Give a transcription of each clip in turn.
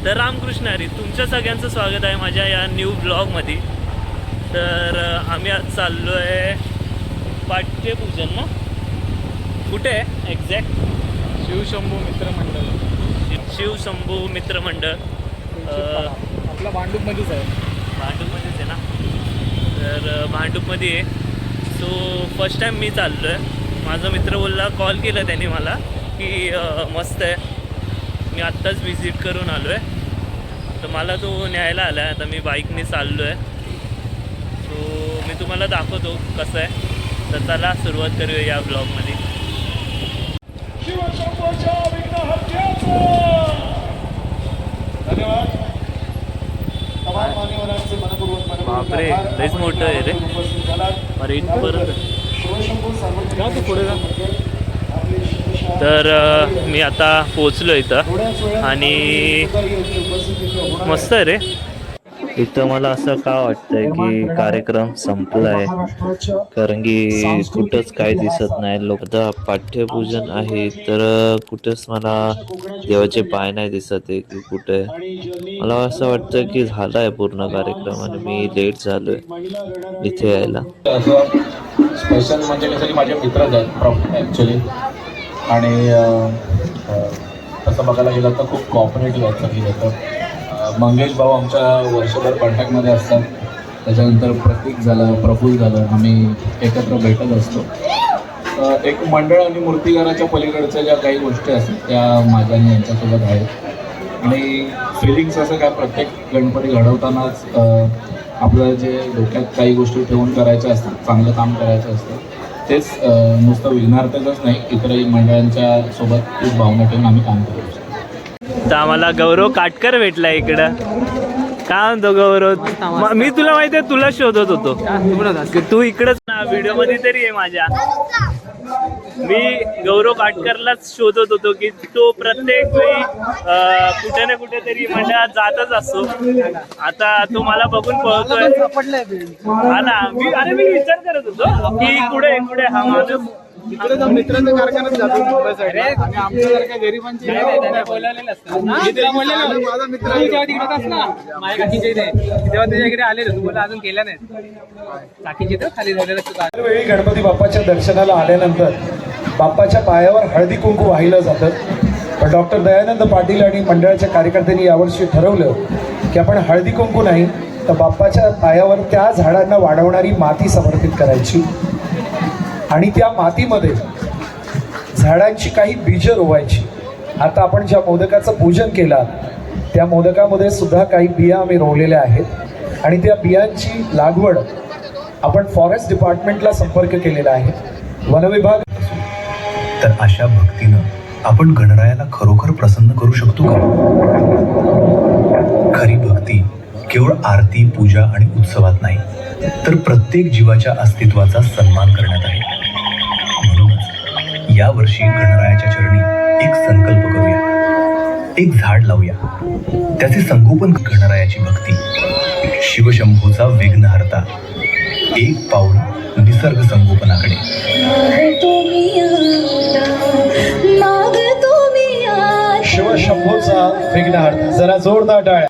तर रामकृष्ण हरी, तुमच्या सगळ्यांचं स्वागत आहे माझ्या या न्यू ब्लॉगमध्ये. तर आम्ही आज चाललो आहे पाठ्यपूजन ना, कुठे आहे एक्झॅक्ट? शिवशंभू मित्रमंडळ. शिवशंभू मित्रमंडळ आपला भांडूपमध्येच आहे. भांडूपमध्येच आहे ना. तर भांडूपमध्ये आहे. सो फर्स्ट टाईम मी चाललो आहे. माझा मित्र बोलला, कॉल केला त्याने मला की मस्त आहे. मी आत्ताच विजिट करून आलो आहे, तर मला तो न्यायला आला आहे. आता मी बाईकने चाललो आहे. सो मी तुम्हाला दाखवतो कसं आहे. तर चला सुरुवात करूया या ब्लॉगमध्ये. बापरे, लईच मोठं आहे रे. अरे इथपर्यंत. तर मी आता पोचलो इथं आणि मस्त आहे रे. इथं मला असं का वाटतंय की कार्यक्रम संपला आहे, कारण की कुठंच काही दिसत नाही. लोक आता पाठ्यपूजन आहे तर कुठंच मला देवाचे पाय नाही दिसत आहे की कुठे. मला असं वाटतं की झाला आहे पूर्ण कार्यक्रम आणि मी लेट झालोय इथे यायला. स्पेशल म्हणजे कसं की माझे मित्रच आहेत ॲक्च्युली, आणि तसं बघायला गेलं तर खूप कॉपरेटिव्ह आहेत सगळी लोकं. मंगेश भाऊ आमच्या वर्षभर कॉन्टॅक्टमध्ये असतात. त्याच्यानंतर प्रतीक झालं, प्रफुल्ल झालं, आम्ही एकत्र भेटत असतो. एक मंडळ आणि मूर्तिकाराच्या पलीकडच्या ज्या काही गोष्टी असतात त्या माझ्या आणि यांच्यासोबत आहेत. आणि फिलिंग्स असं काय, प्रत्येक गणपती घडवतानाच आपल्याला जे डोक्यात काही गोष्टी ठेवून करायच्या असतात, चांगलं काम करायचं असतं, तेच नुसतं विघ्नार्थच नाही, इतरही मंडळांच्या सोबत खूप भावना ठेवून आम्ही काम करू शकतो. तर आम्हाला गौरव काटकर भेटला इकडं. काय म्हणतो गौरव? मी तुला माहिती आहे, तुला शोधत होतो. तू इकडंच ना, व्हिडिओ मध्ये तरी आहे माझ्या. मी गौरव काटकरलाच शोधत होतो की तो प्रत्येक वेळी कुठे ना कुठे तरी मंडळात जातच असतो. आता तो मला बघून पळतोय. हा ना, मी विचार करत होतो की कुठे कुठे हा माणूस. मित्रांच्या कारखान्यात जातो मुंबईसाठी. आणि आमच्यासारख्या गरिबांची बोलावलेलं असतं. माझा मित्र जेव्हा तिकडे असला माझ्या काकीच्या इथे, तेव्हा त्याच्या इकडे आलेलं, तुम्हाला अजून केल्या नाहीत. काकीच्या इथं खाली झालेलं असतं. दरवेळी गणपती बाप्पाच्या दर्शनाला आल्यानंतर बाप्पाच्या पायावर हळदी कुंकू वाहिलं जातं. पण डॉक्टर दयानंद पाटील आणि मंडळाच्या कार्यकर्त्यांनी यावर्षी ठरवलं की आपण हळदी कुंकू नाही तर बाप्पाच्या पायावर त्या झाडांना वाढवणारी माती समर्पित करायची आणि त्या मातीमध्ये झाडांची काही बीजं रोवायची. आता आपण ज्या मोदकाचं पूजन केलं त्या मोदकामध्ये सुद्धा काही बिया आम्ही रोवलेल्या आहेत आणि त्या बियांची लागवड आपण फॉरेस्ट डिपार्टमेंटला संपर्क केलेला आहे, वनविभाग. तर अशा भक्तीनं आपण गणरायाला खरोखर प्रसन्न करू शकतो का? खरी भक्ती केवळ आरती, पूजा आणि उत्सवात नाही, तर प्रत्येक जीवाच्या अस्तित्वाचा सन्मान करण्यात आहे. म्हणूनच यावर्षी गणरायाच्या चरणी एक संकल्प करूया, एक झाड लावूया, त्याचे संगोपन. गणरायाची भक्ती, शिवशंभूचा विघ्नहर्ता, एक पाऊल निसर्ग संगोपनाकडे. शिवशंभूचा विघ्नहर्ता. जरा जोरदार टाळ्या.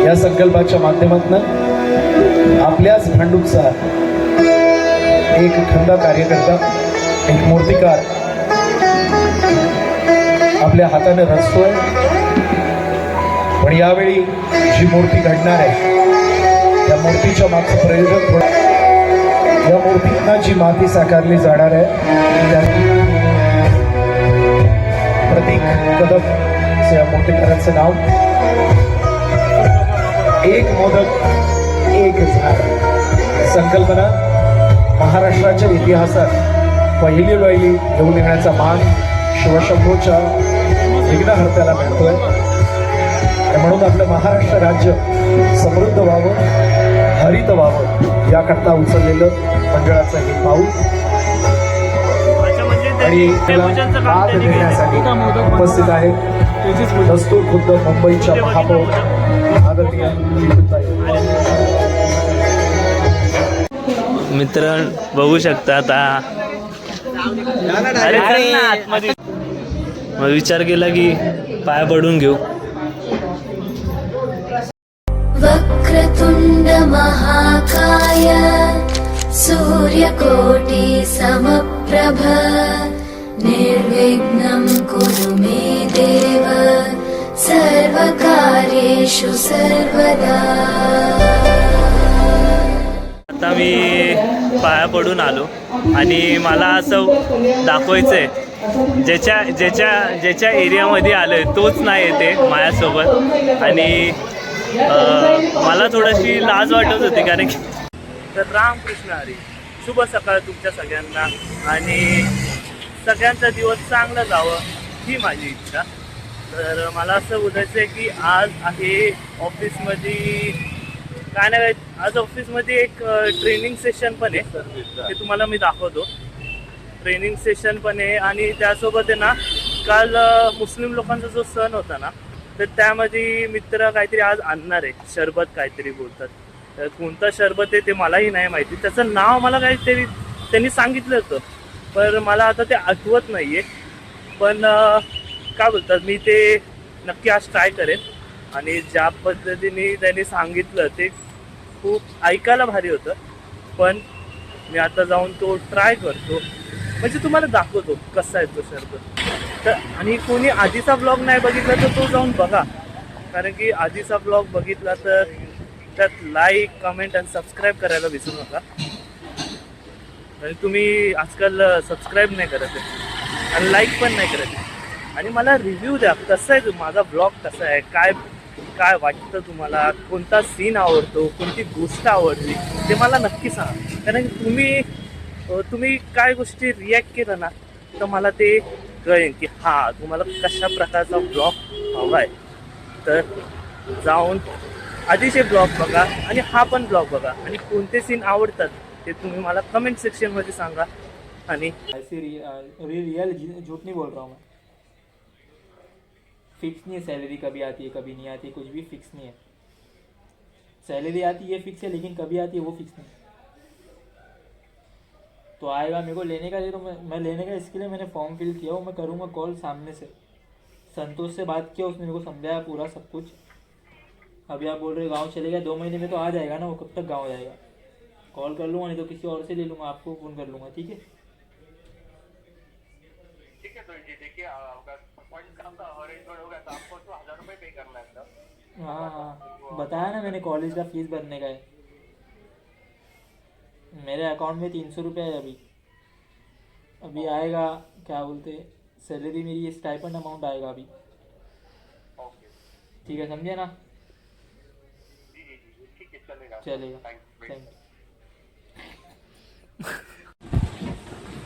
या संकल्पाच्या माध्यमातून आपल्याच भांडूपचा एक खंदा कार्यकर्ता, एक मूर्तिकार आपल्या हाताने रचतोय. पण यावेळी जी मूर्ती घडणार आहे त्या मूर्तीच्या मागचं प्रयोजन थोडं, या मूर्तींना जी माती साकारली जाणार आहे त्या प्रतीक कदम असं या मूर्तिकाराचं नाव. एक मोदक एक झाड संकल्पना महाराष्ट्राच्या इतिहासात पहिली वेळी घेऊन येण्याचा मान शिवशंभूच्या विघ्नहर्त्याला मिळतोय. म्हणून आपलं महाराष्ट्र राज्य समृद्ध व्हावं, हरित व्हावं याकरता उचललेलं मंडळाचं हे पाऊल. आणि दाद देण्यासाठी उपस्थित आहे दस्तूर खुद्द मुंबईच्या महापौर आदरणीय मित्र बघू शकता. आता अरे चल ना आतमध्ये. मग विचार केला की पाया पडून घेऊ. वक्रतुंड महाकाय सूर्यकोटि समप्रभ निर्विघ्नं कुरु मे देव सर्वकार्येषु सर्वदा. आता मी पाया पडून आलो आणि मला असं दाखवायचंय ज्याच्या एरियामध्ये आलोय तोच नाही येते माझ्यासोबत. आणि मला थोडीशी लाज वाटत होती कारण की. तर रामकृष्ण हरी, शुभ सकाळ तुमच्या सगळ्यांना आणि सगळ्यांचा दिवस चांगला जावं ही माझी इच्छा. तर मला असं बोलायचं आहे की आज आहे ऑफिसमध्ये काय नाही, आज ऑफिसमध्ये एक ट्रेनिंग सेशन पण आहे, ते तुम्हाला मी दाखवतो. ट्रेनिंग सेशन पण आहे आणि त्यासोबत आहे ना काल मुस्लिम लोकांचा जो सण होता ना, तर त्यामध्ये मित्र काहीतरी आज आणणार आहे, शरबत काहीतरी बोलतात. तर कोणतं शरबत आहे ते मलाही नाही माहिती, त्याचं नाव मला काहीतरी त्यांनी सांगितलं होतं पण मला आता ते आठवत नाही आहे. पण काय बोलतात, मी ते नक्की आज ट्राय करेन. आणि ज्या पद्धतीने त्यांनी सांगितलं ते खूप ऐकायला भारी होतं, पण मी आता जाऊन तो ट्राय करतो, म्हणजे तुम्हाला दाखवतो कसा आहे तो शरबत. तर आणि कोणी आधीचा ब्लॉग नाही बघितला तर तो जाऊन बघा, कारण की आधीचा ब्लॉग बघितला तर त्यात लाईक कमेंट आणि सबस्क्राईब करायला विसरू नका. आणि तुम्ही आजकाल सबस्क्राईब नाही करत आहे आणि लाईक पण नाही करत आहे. आणि मला रिव्ह्यू द्या, कसा आहे माझा ब्लॉग, कसा आहे, काय काय वाटतं तुम्हाला, कोणता सीन आवडतो, कोणती गोष्ट आवडली ते मला नक्की सांगा. कारण तुम्ही काय गोष्टी रिॲक्ट केलं ना तर मला ते कळेल की हां तुम्हाला कशा प्रकारचा ब्लॉग हवा आहे. तर जाऊन आधीचे ब्लॉग बघा आणि हा पण ब्लॉग बघा आणि कोणते सीन आवडतात ते तुम्ही मला कमेंट सेक्शनमध्ये सांगा. आणि ऐसे रियल झूठ नहीं बोल रहा हूँ मैं. फिक्स नहीं है सैलरी, कभी आती है कभी नहीं आती, कुछ भी फिक्स नहीं है. सैलरी आती है फिक्स है, लेकिन कभी आती है वो फिक्स नहीं. तो आएगा मेरे को लेने का है, तो मैं लेने का इसके लिए मैंने फॉर्म फिल किया हूँ. मैं करूँगा कॉल सामने से. संतोष से बात किया, उसने मेरे को समझाया पूरा सब कुछ. अभी आप बोल रहे गांव चलेगा, 2 महीने में तो आ जाएगा ना वो, कब तक गांव जाएगा. कॉल कर लूँगा, नहीं तो किसी और से ले लूँगा, आपको फ़ोन कर लूँगा. ठीक है तो जी देखिए आपका पॉइंट काम का अरेंजमेंट हो गया तो आपको तो 1000 रुपये पे करना है सर. हाँ बताया ना मैंने, कॉलेज का फीस भरने का है. मेरे अकाउंट में 300 रुपये है अभी आएगा. क्या बोलते सैलरी मेरी, ये स्टाइपेंड अमाउंट आएगा अभी. ठीक है, समझे ना. ठीक है चलेगा. Thank you.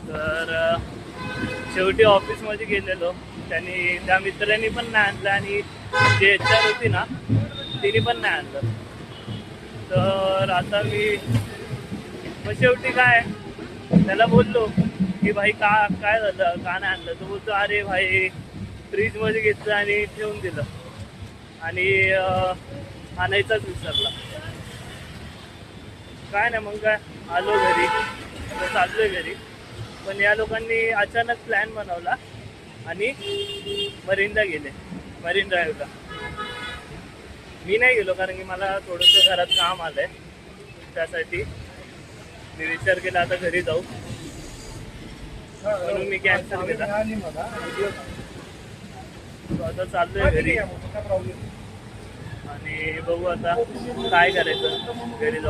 तर शेवटी ऑफिसमध्ये गेलेलो, त्या मित्रांनी पण नाही आणलं आणि जे HR होती ना तिने पण नाही आणलं. तर आता मी मग शेवटी काय त्याला बोललो की भाई काय झालं, का नाही आणलं. तो बोलतो अरे भाई फ्रीजमध्ये घेतलं आणि ठेवून दिलं आणि आणायचाच विसरला. काय नाही, मग काय आलो घरी, चाललोय घरी. पण या लोकांनी अचानक प्लॅन बनवला आणि मरीनला गेले, मरीन ड्राईव्हला. मी नाही गेलो कारण की मला थोडंसं घरात काम आलंय, त्यासाठी मी विचार केला आता घरी जाऊ, म्हणून मी कॅन्सल केला. आता चाललोय घरी आणि बघू आता काय करायचं. घरी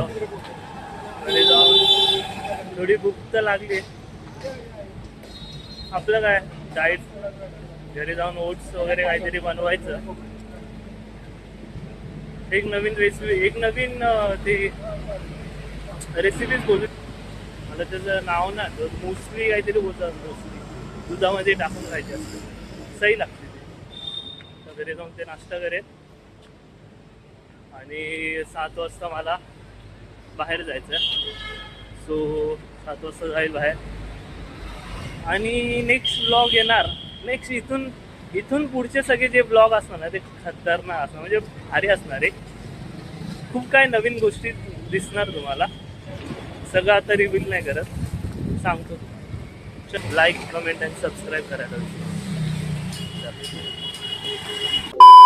जाऊन थोडी भूक तर लागली. आपलं काय डाएट, घरी जाऊन ओट्स वगैरे काहीतरी बनवायचं. एक नवीन रेसिपीज बोलू, मला त्याचं नाव ना मोस्टली काहीतरी बोलतात, मोस्टली दुधामध्ये टाकून खायचे असते, सही लागते ते. तर घरी जाऊन ते नाश्ता करेल आणि 7 वाजता मला बाहेर जायचं आहे. सो 7 वाजता जाईल बाहेर आणि नेक्स्ट ब्लॉग येणार. नेक्स्ट इथून पुढचे सगळे जे ब्लॉग असणार ना ते खतरनाक असणार, म्हणजे भारी असणार आहे. खूप काय नवीन गोष्टी दिसणार तुम्हाला. सगळं आता रिव्हील नाही करत, सांगतो. लाईक कमेंट आणि सबस्क्राईब करायला विसरू नका.